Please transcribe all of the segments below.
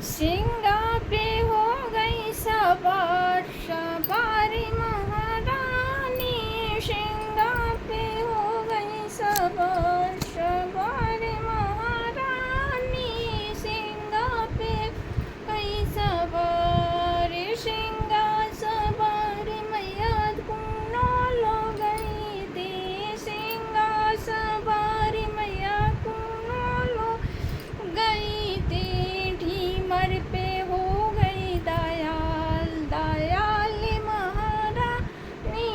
सिंगा पे हो गई सवार सवारी महारानी, सिंगा पे हो गई सवार सवारी महारानी, सिंगा पे गई सवार सिंगा सवारी मैया कुनो लो गई थी, सिंगा सवारी मैया कुनो लो गई थी, ढीमर पे हो गई दयाल दयाल महारानी,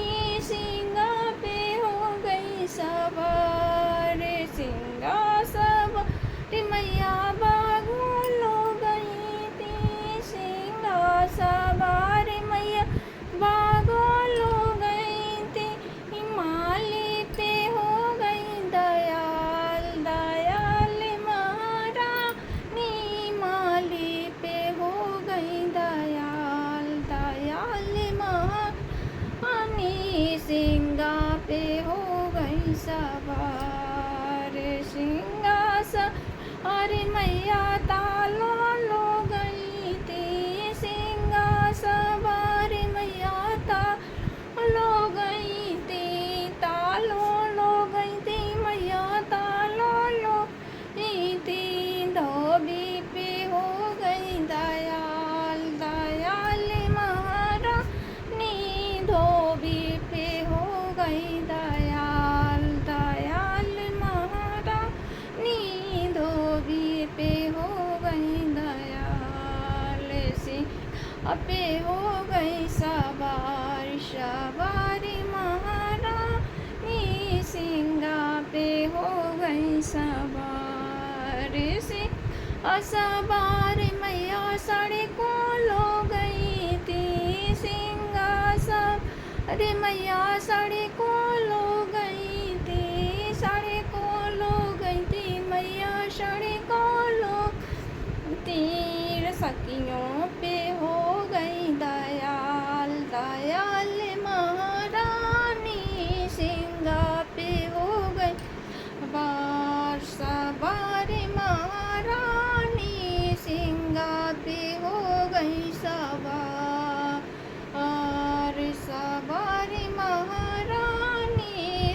सिंगा पे हो गई सवार सिंगा सवारी मैया बागो लो गई थी, सिंगा सवारी मैया बागो लो गई थी, हिमालय पे हो गई दयाल दयाल महारानी, हिमालय पे हो गई दयाल दयाल महारानी, सिंगा पे हो गई सवार सिंगा सवारी मैया तालो लो गई थी, सिंगा सवारी मैया तालो गई थी, तालो लो गई थी मैया तालो लो गई थी, धोबी पे हो गई दयाल दयाल महारानी, धोबी पे हो गई दयाल दयाल महारानी, धोबी पे हो गई दयाल सिंगा पे हो गई सवार सवारी महारानी, सिंगा पे हो गई सवार सिंगा सवारी मैया साड़ी को लो गई थी, सिंगा सवारी मैया साड़ी को लो गई थी, साड़ी को लो गई थी मैया साड़ी को लो तीर सखियों पे हो गई दयाल दयाल महारानी, सिंगा पे हो गई बार सवारी महारानी, सिंगा पे हो गई सवार सवारी महारानी,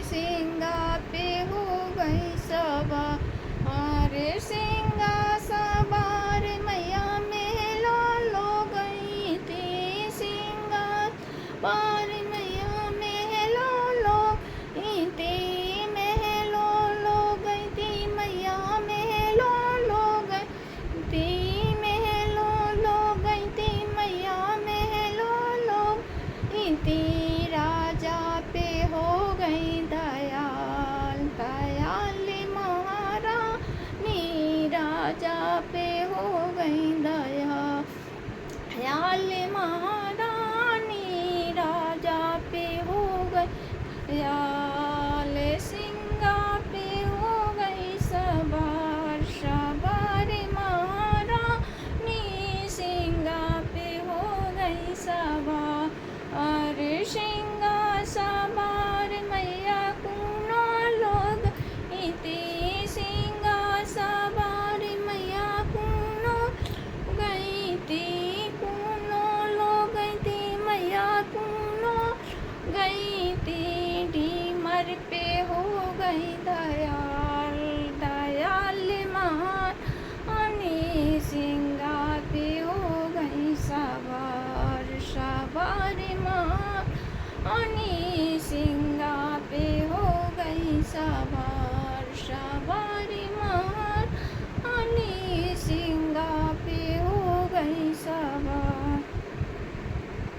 सिंगा पे हो गई सवार सिंगा सवारी मैया मेलो लो गई थी, सिंगा सवारी मैया मेलो लो गई थी, मेलो लो गई थी मैया मेलो लो गई थी, मेलो लो गई थी मैया मेलो लो गई थी, राजा पे हो गई दयाल दयाल महारानी, राजा पे हो गई दयाल महारानी, राजा पे हो गई दयाल सिंगा पे हो गई सवार सवारी महारानी, सिंगा पे हो गई सवार सिंगा सवारी मैया कुनो लो गई थी, सिंगा सवारी मैया कुनो गई थी, कुनो लो गई थी मैया कुनो गई थी, ढीमर पे हो गई दयाल दयाल महारानी, सिंगा पे हो गई सवार सवारी महारानी,